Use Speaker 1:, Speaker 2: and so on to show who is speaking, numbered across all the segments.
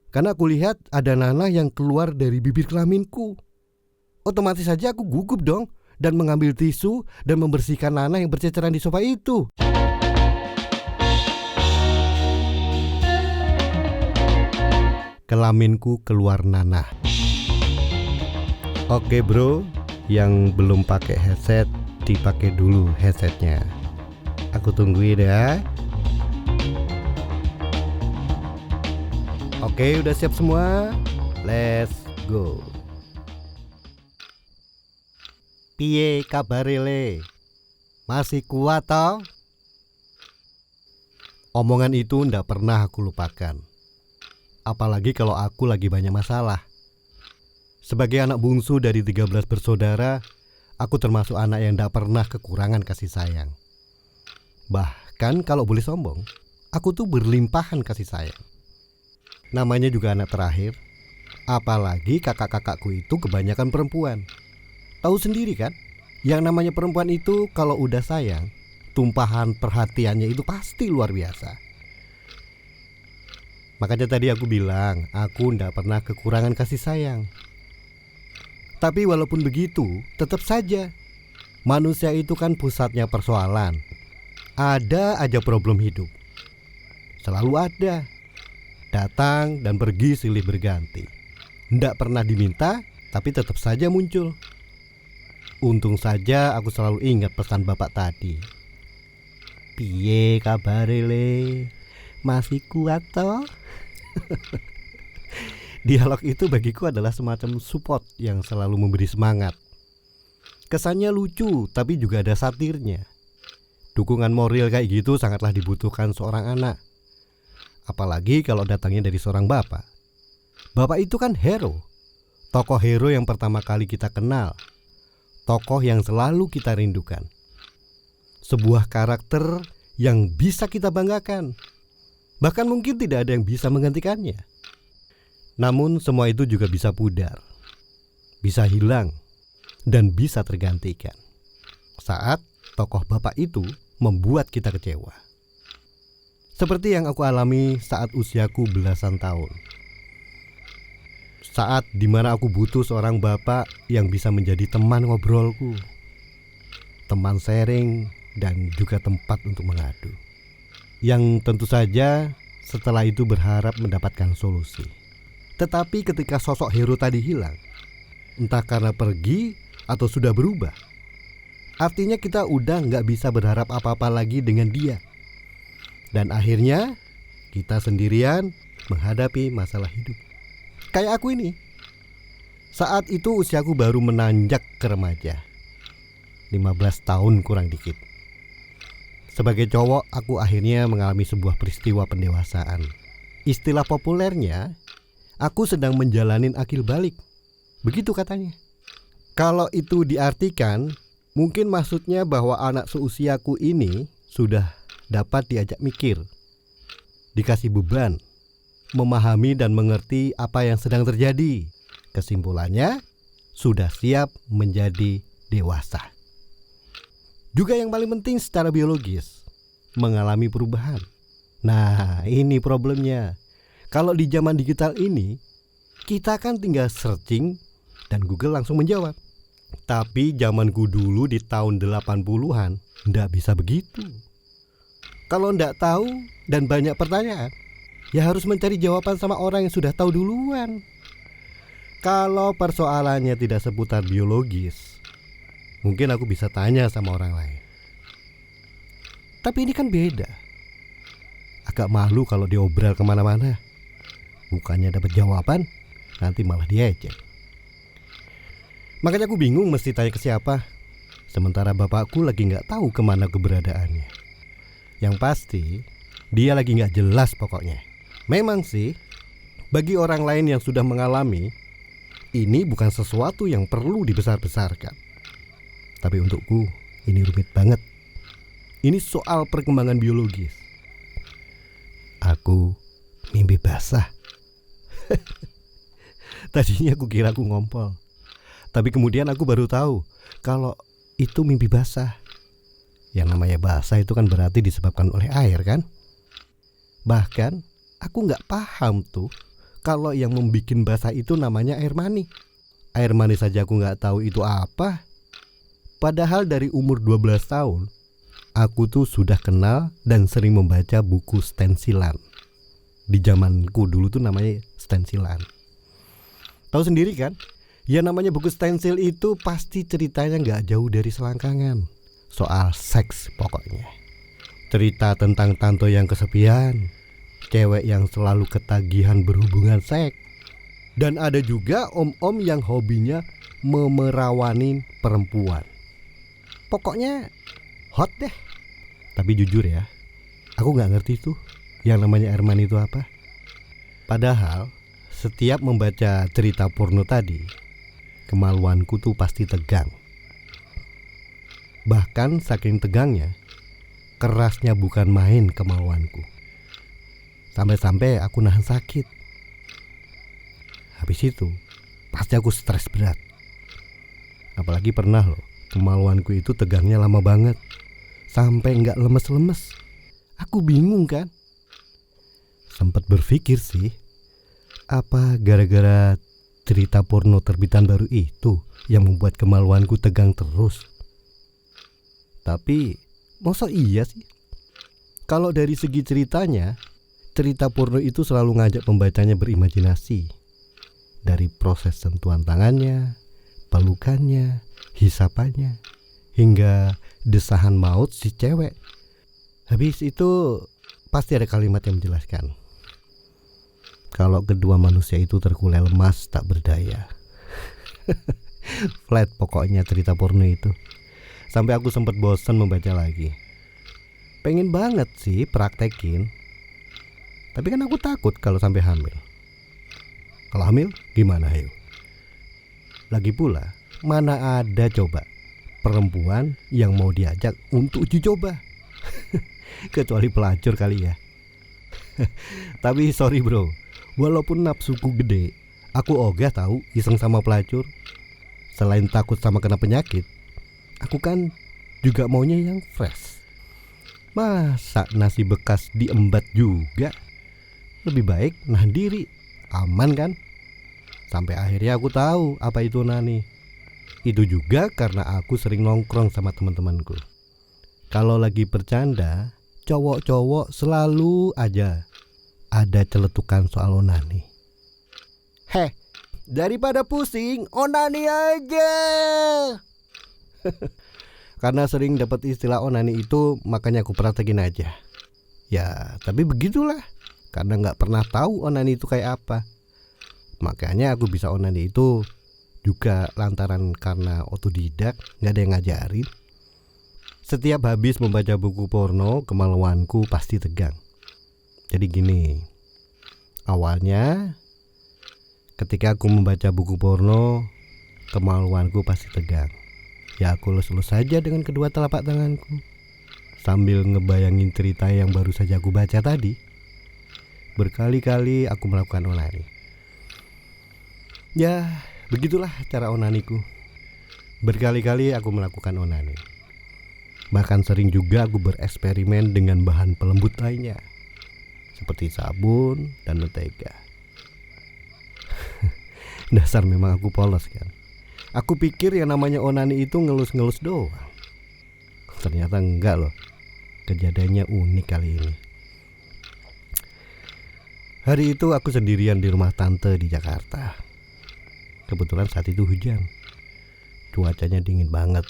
Speaker 1: karena aku lihat ada nanah yang keluar dari bibir kelaminku. Otomatis saja aku gugup dong dan mengambil tisu dan membersihkan nanah yang berceceran di sofa itu. Kelaminku keluar nanah. Oke bro, yang belum pakai headset dipakai dulu headsetnya. Aku tungguin ya. Oke, udah siap semua? Let's go. Piye kabare le? Masih kuat toh? Omongan itu ndak pernah aku lupakan. Apalagi kalau aku lagi banyak masalah. Sebagai anak bungsu dari 13 bersaudara, aku termasuk anak yang ndak pernah kekurangan kasih sayang. Bahkan kalau boleh sombong, aku tuh berlimpahan kasih sayang. Namanya juga anak terakhir. Apalagi kakak-kakakku itu kebanyakan perempuan. Tahu sendiri kan, yang namanya perempuan itu kalau udah sayang, tumpahan perhatiannya itu pasti luar biasa. Makanya tadi aku bilang, aku ndak pernah kekurangan kasih sayang. Tapi walaupun begitu, tetap saja manusia itu kan pusatnya persoalan. Ada aja problem hidup. Selalu ada. Datang dan pergi silih berganti. Ndak pernah diminta, tapi tetap saja muncul. Untung saja aku selalu ingat pesan bapak tadi. Piye kabare le? Masih kuat toh? Dialog itu bagiku adalah semacam support yang selalu memberi semangat. Kesannya lucu, tapi juga ada satirnya. Dukungan moral kayak gitu sangatlah dibutuhkan seorang anak. Apalagi kalau datangnya dari seorang bapak. Bapak itu kan hero. Tokoh hero yang pertama kali kita kenal. Tokoh yang selalu kita rindukan. Sebuah karakter yang bisa kita banggakan. Bahkan mungkin tidak ada yang bisa menggantikannya. Namun semua itu juga bisa pudar, bisa hilang, dan bisa tergantikan saat tokoh bapak itu membuat kita kecewa. Seperti yang aku alami saat usiaku belasan tahun. Saat dimana aku butuh seorang bapak yang bisa menjadi teman ngobrolku, teman sharing, dan juga tempat untuk mengadu. Yang tentu saja setelah itu berharap mendapatkan solusi. Tetapi ketika sosok hero tadi hilang, entah karena pergi atau sudah berubah, artinya kita udah gak bisa berharap apa-apa lagi dengan dia. Dan akhirnya kita sendirian menghadapi masalah hidup. Kayak aku ini. Saat itu usiaku baru menanjak ke remaja, 15 tahun kurang dikit. Sebagai cowok, aku akhirnya mengalami sebuah peristiwa pendewasaan. Istilah populernya, aku sedang menjalanin akil balik. Begitu katanya. Kalau itu diartikan, mungkin maksudnya bahwa anak seusiaku ini sudah dapat diajak mikir, dikasih beban, memahami dan mengerti apa yang sedang terjadi. Kesimpulannya, sudah siap menjadi dewasa. Juga yang paling penting secara biologis, mengalami perubahan. Nah, ini problemnya. Kalau di zaman digital ini, kita kan tinggal searching dan Google langsung menjawab. Tapi zamanku dulu di tahun 80-an, ndak bisa begitu. Kalau ndak tahu dan banyak pertanyaan, ya harus mencari jawaban sama orang yang sudah tahu duluan. Kalau persoalannya tidak seputar biologis, mungkin aku bisa tanya sama orang lain. Tapi ini kan beda. Agak malu kalau diobrol kemana-mana. Bukannya dapat jawaban, nanti malah diejek. Makanya aku bingung mesti tanya ke siapa. Sementara bapakku lagi gak tahu kemana keberadaannya. Yang pasti, dia lagi gak jelas pokoknya. Memang sih, bagi orang lain yang sudah mengalami, ini bukan sesuatu yang perlu dibesar-besarkan. Tapi untukku, ini rumit banget. Ini soal perkembangan biologis. Aku mimpi basah. Tadinya aku kira aku ngompol. Tapi kemudian aku baru tahu kalau itu mimpi basah. Yang namanya basah itu kan berarti disebabkan oleh air kan. Bahkan aku gak paham tuh kalau yang membikin basah itu namanya air mani. Air mani saja aku nggak tahu itu apa. Padahal dari umur 12 tahun aku tuh sudah kenal dan sering membaca buku stensilan. Di zamanku dulu tuh namanya stensilan. Tahu sendiri kan? Ya namanya buku stensil itu pasti ceritanya nggak jauh dari selangkangan. Soal seks pokoknya. Cerita tentang tante yang kesepian, cewek yang selalu ketagihan berhubungan seks. Dan ada juga om-om yang hobinya memerawanin perempuan. Pokoknya hot deh. Tapi jujur ya, aku gak ngerti tuh yang namanya air mani itu apa. Padahal setiap membaca cerita porno tadi, kemaluanku tuh pasti tegang. Bahkan saking tegangnya, kerasnya bukan main kemaluanku. Sampai-sampai aku nahan sakit. Habis itu pasti aku stres berat. Apalagi pernah loh, kemaluanku itu tegangnya lama banget, sampai gak lemes-lemes. Aku bingung kan. Sempat berpikir sih, apa gara-gara cerita porno terbitan baru itu yang membuat kemaluanku tegang terus. Tapi masa iya sih? Kalau dari segi ceritanya, cerita porno itu selalu ngajak pembacanya berimajinasi. Dari proses sentuhan tangannya, pelukannya, hisapannya, hingga desahan maut si cewek. Habis itu pasti ada kalimat yang menjelaskan kalau kedua manusia itu terkulai lemas tak berdaya. Flat pokoknya cerita porno itu. Sampai aku sempat bosan membaca lagi. Pengen banget sih praktekin, tapi kan aku takut kalau sampai hamil. Kalau hamil gimana ayo? Lagi pula mana ada coba perempuan yang mau diajak untuk uji coba. Kecuali pelacur kali ya. Tapi sorry bro, walaupun nafsuku gede, aku ogah tahu iseng sama pelacur. Selain takut sama kena penyakit, aku kan juga maunya yang fresh. Masa nasi bekas diembat juga? Lebih baik nahan diri, aman kan? Sampai akhirnya aku tahu apa itu onani. Itu juga karena aku sering nongkrong sama teman-temanku. Kalau lagi bercanda, cowok-cowok selalu aja ada celetukan soal onani. Heh, daripada pusing, onani aja. Karena sering dapat istilah onani itu, makanya aku praktekin aja. Ya, tapi begitulah. Karena gak pernah tahu onani itu kayak apa. Makanya aku bisa onani itu juga lantaran karena otodidak, gak ada yang ngajarin. Setiap habis membaca buku porno, kemaluanku pasti tegang. Jadi gini, awalnya ketika aku membaca buku porno, kemaluanku pasti tegang. Ya aku lus-lus saja dengan kedua telapak tanganku, sambil ngebayangin cerita yang baru saja aku baca tadi. Berkali-kali aku melakukan onani. Ya begitulah cara onaniku. Berkali-kali aku melakukan onani. Bahkan sering juga aku bereksperimen dengan bahan pelembut lainnya, seperti sabun dan mentega. Dasar memang aku polos kan. Aku pikir yang namanya onani itu ngelus-ngelus doang. Ternyata enggak loh. Kejadiannya unik kali ini. Hari itu aku sendirian di rumah tante di Jakarta. Kebetulan saat itu hujan. Cuacanya dingin banget.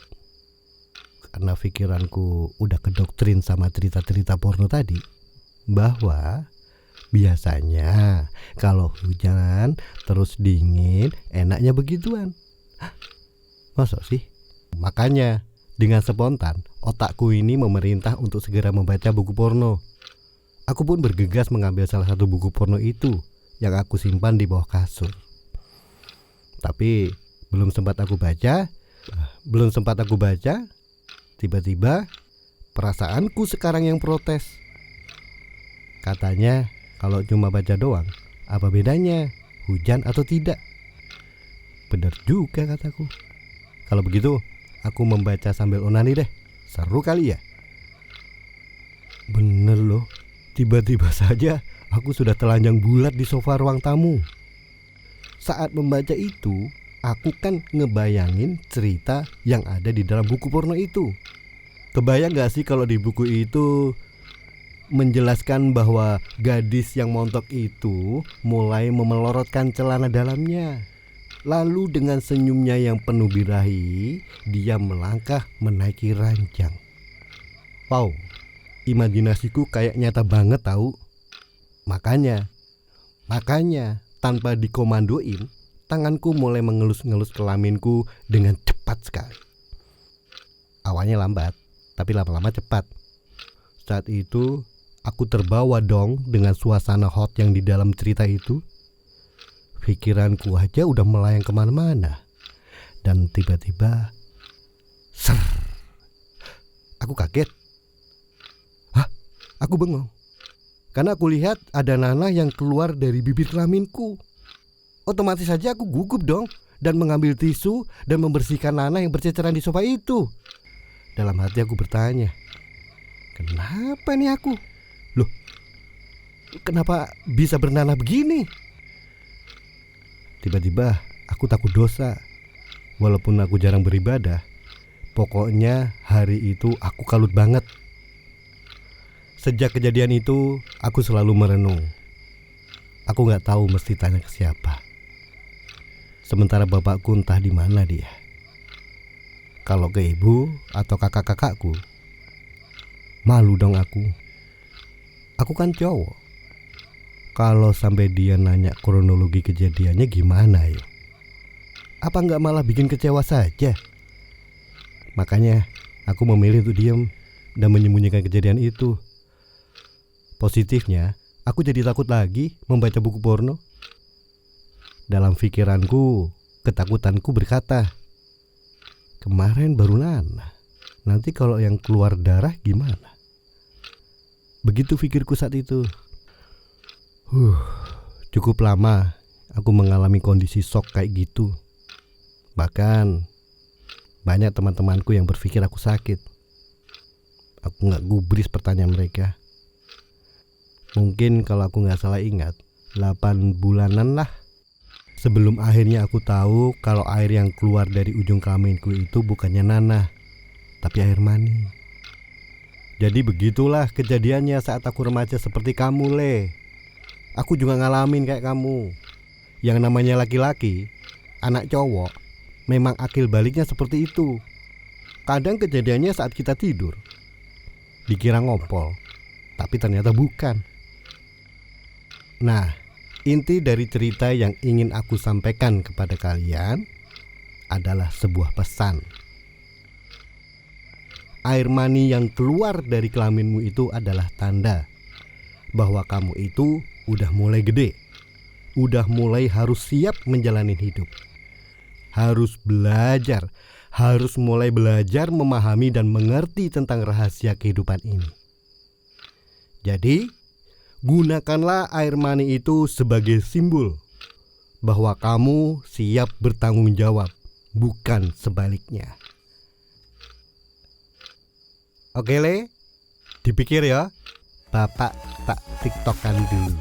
Speaker 1: Karena pikiranku udah kedoktrin sama cerita-cerita porno tadi, bahwa biasanya kalau hujan terus dingin enaknya begituan. Hah? Masa sih? Makanya dengan spontan otakku ini memerintah untuk segera membaca buku porno. Aku pun bergegas mengambil salah satu buku porno itu yang aku simpan di bawah kasur. Tapi belum sempat aku baca, tiba-tiba perasaanku sekarang yang protes. Katanya kalau cuma baca doang, apa bedanya hujan atau tidak? Bener juga kataku. Kalau begitu aku membaca sambil onani deh. Seru kali ya? Bener loh. Tiba-tiba saja aku sudah telanjang bulat di sofa ruang tamu. Saat membaca itu, aku kan ngebayangin cerita yang ada di dalam buku porno itu. Kebayang gak sih kalau di buku itu menjelaskan bahwa gadis yang montok itu mulai memelorotkan celana dalamnya. Lalu dengan senyumnya yang penuh birahi, dia melangkah menaiki ranjang. Wow, imajinasiku kayak nyata banget tahu. Makanya tanpa dikomandoin, tanganku mulai mengelus-ngelus kelaminku dengan cepat sekali. Awalnya lambat, tapi lama-lama cepat. Saat itu aku terbawa dong dengan suasana hot yang di dalam cerita itu. Pikiranku aja udah melayang kemana-mana. Dan tiba-tiba ser. Aku kaget. Hah? Aku bengong. Karena aku lihat ada nanah yang keluar dari bibir kelaminku. Otomatis saja aku gugup dong dan mengambil tisu dan membersihkan nanah yang berceceran di sofa itu. Dalam hati aku bertanya, kenapa nih aku? Loh, kenapa bisa bernanah begini? Tiba-tiba aku takut dosa. Walaupun aku jarang beribadah, pokoknya hari itu aku kalut banget. Sejak kejadian itu, aku selalu merenung. Aku gak tahu mesti tanya ke siapa. Sementara bapakku entah di mana dia. Kalau ke ibu atau kakak-kakakku, malu dong aku. Aku kan cowok. Kalau sampai dia nanya kronologi kejadiannya gimana ya? Apa nggak malah bikin kecewa saja? Makanya aku memilih untuk diam dan menyembunyikan kejadian itu. Positifnya, aku jadi takut lagi membaca buku porno. Dalam pikiranku, ketakutanku berkata, kemarin baru nanah, nanti kalau yang keluar darah gimana? Begitu pikirku saat itu. Cukup lama aku mengalami kondisi shock kayak gitu. Bahkan banyak teman-temanku yang berpikir aku sakit. Aku gak gubris pertanyaan mereka. Mungkin kalau aku gak salah ingat 8 bulanan lah sebelum akhirnya aku tahu kalau air yang keluar dari ujung kelaminku itu bukannya nanah, tapi air mani. Jadi begitulah kejadiannya saat aku remaja seperti kamu, Le. Aku juga ngalamin kayak kamu. Yang namanya laki-laki, anak cowok, memang akil baliknya seperti itu. Kadang kejadiannya saat kita tidur. Dikira ngompol, tapi ternyata bukan. Nah, inti dari cerita yang ingin aku sampaikan kepada kalian adalah sebuah pesan. Air mani yang keluar dari kelaminmu itu adalah tanda bahwa kamu itu udah mulai gede, udah mulai harus siap menjalani hidup. Harus belajar, harus mulai belajar memahami dan mengerti tentang rahasia kehidupan ini. Jadi, gunakanlah air mani itu sebagai simbol bahwa kamu siap bertanggung jawab, bukan sebaliknya. Oke, Le, dipikir ya. Bapak tak tiktokan dulu.